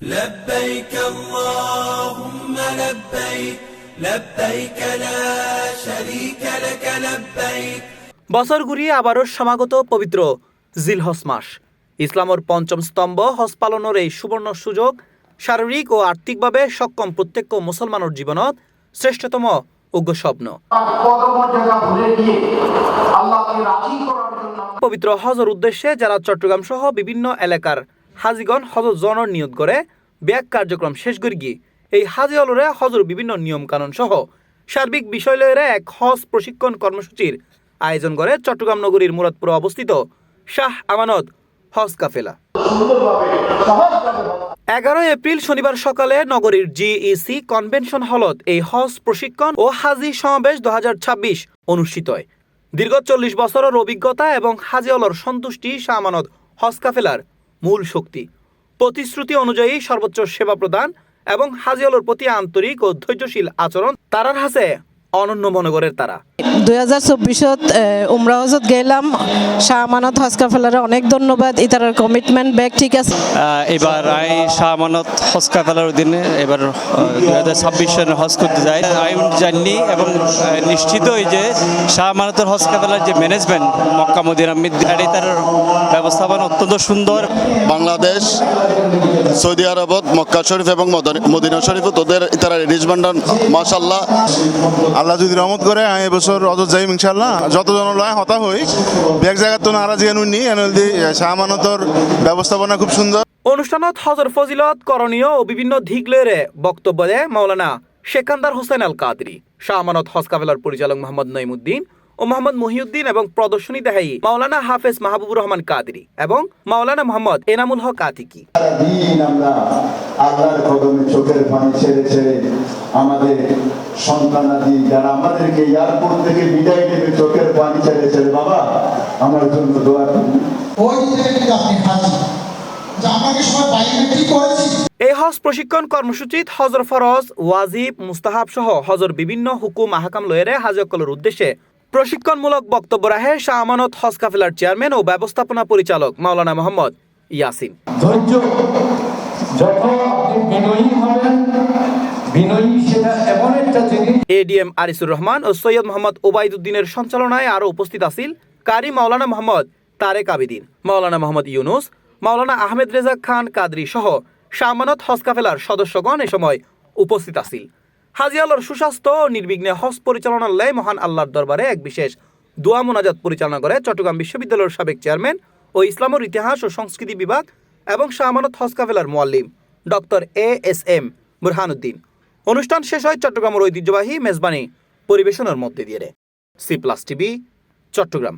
لبيك اللهم لبيك لبيك لا شريك لك لبيك। বছর ঘুরিয়ে আবারও সমাগত পবিত্র জিলহজ মাস। ইসলামৰ পঞ্চম স্তম্ভ হজ পালনৰ এই সুবৰ্ণ সুযোগ শাৰীৰিক ও আৰ্থিকভাৱে সক্ষম প্ৰত্যেক মুছলমানৰ জীৱনত শ্ৰেষ্ঠতম উগ্ৰ স্বপ্ন। পবিত্র হজর উদ্দেশ্যে যারা চট্টগ্রাম সহ বিভিন্ন এলাকার হাজিগণ হজ জনের নিয়ত করে ব্যাগ কার্যক্রম শেষ করে গিয়ে এই হাজি অলরে হজর বিভিন্ন নিয়ম কানুন সহ সার্বিক বিষয় লয়ের এক হজ প্রশিক্ষণ কর্মসূচির আয়োজন করে চট্টগ্রাম নগরীর মুরাদপুরে অবস্থিত শাহ আমানত হজ কাফেলা। 11 এপ্রিল শনিবার সকালে নগরীর জিইসি কনভেনশন হলত এই হজ প্রশিক্ষণ ও হাজি সমাবেশ 2026 অনুষ্ঠিত হয়। দীর্ঘ 40 বছরের অভিজ্ঞতা এবং হাজি অলর সন্তুষ্টি শাহ আমানত হজ কাফেলার মূল শক্তি। প্রতিশ্রুতি অনুযায়ী সর্বোচ্চ সেবা প্রদান এবং হাজি অলর প্রতি আন্তরিক ও ধৈর্যশীল আচরণ তারার হাসে অনন্য মনোগরের তারা। 2024 উমরা হজত গেলাম শাহ আমানত হজ কাফেলারে অনেক ধন্যবাদ। ইতারার কমিটমেন্ট ব্যাক ঠিক আছে। এবার আই শাহ আমানত হজ কাফেলার অধীনে এবার 2026 সালে হজ করতে যাই। আই জানি এবং নিশ্চিত হই যে শাহ আমানতের হজ কাফেলার যে ম্যানেজমেন্ট মক্কা মদিনা তার ব্যবস্থাপনা অত্যন্ত সুন্দর। বাংলাদেশ, সৌদি আরবত মক্কা শরীফ এবং মদিনা শরীফ তোদের ইতারা রিজমেন্ট মাশাআল্লাহ আল্লাহ যদি রহমত করে এবছর অজত যাই ইনশাআল্লাহ। যতজন লয় হতা হই এক জায়গা তো নারাজি আনুনি এনলদি শাহ আমানতর ব্যবস্থাপনা খুব সুন্দর। অনুষ্ঠানত হজর ফজিলত করণীয় ও বিভিন্ন দিক লয়ে বক্তব্য দেয় মাওলানা সেকান্দার হোসেন আল কাদরি, শাহ আমানত হজ কাফেলার পরিচালক মোহাম্মদ নঈমুদ্দিন ও মোহাম্মদ মহিউদ্দিন এবং প্রদর্শনী দেখাই মাওলানা হাফেজ মাহবুবুর রহমান কাদরি এবং মাওলানা মোহাম্মদ এনামুল হক আতিকি। আমরা আল্লাহর কদমে চোখের পানি ছেড়ে ছেড়ে আমাদের সন্তানাদি যারা আমাদেরকে এয়ারপোর্ট থেকে বিদায় নেবে চোখের পানি ছেড়ে ছেড়ে বাবা আমার জন্য দোয়া করুন। ওই থেকে আপনি হাজি যা আমাকে সবাই বায়োমেট্রিক করেছি। এই হজ প্রশিক্ষণ কর্মসূচিত হজর ফরজ, ওয়াজিব, মুস্তাহাব সহ হজর বিভিন্ন হুকুম আহকাম লয়েরে হাজিকলের উদ্দেশ্যে প্রশিক্ষণমূলক বক্তব্য রাখে শাহ আমানত হজ কাফেলার চেয়ারম্যান ও ব্যবস্থাপনা পরিচালক মাওলানা মোহাম্মদ ইয়াসিন। ধৈর্য, যত আপনি বিনয়ী হবেন, বিনয়ী সেটা এমন একটা জিনিস। এডিএম আরিসুর রহমান ও সৈয়দ মোহাম্মদ ওবায়দুদ্দিনের সঞ্চালনায় আরও উপস্থিত আছেন কারি মাওলানা মোহাম্মদ তারেক আবিদিন, মাওলানা মোহাম্মদ ইউনুস, মাওলানা আহমেদ রেজা খান কাদরি সহ শাহ আমানত হজ কাফেলার সদস্যগণ এ সময় উপস্থিত আছেন। হাজি আলর সুস্বাস্থ্য ও নির্বিঘ্নে হজ পরিচালনার লাই মহান আল্লাহর দরবারে এক বিশেষ দোয়া মোনাজাত পরিচালনা করে চট্টগ্রাম বিশ্ববিদ্যালয়ের সাবেক চেয়ারম্যান ও ইসলামের ইতিহাস ও সংস্কৃতি বিভাগ এবং শাহ আমানত হজ কাফেলার মুআল্লিম ডক্টর ASM বুরহানুদ্দিন। অনুষ্ঠান শেষ হয় চট্টগ্রামের ঐতিহ্যবাহী মেজবানি পরিবেশনের মধ্যে দিয়ে। C+ TV Chittagong.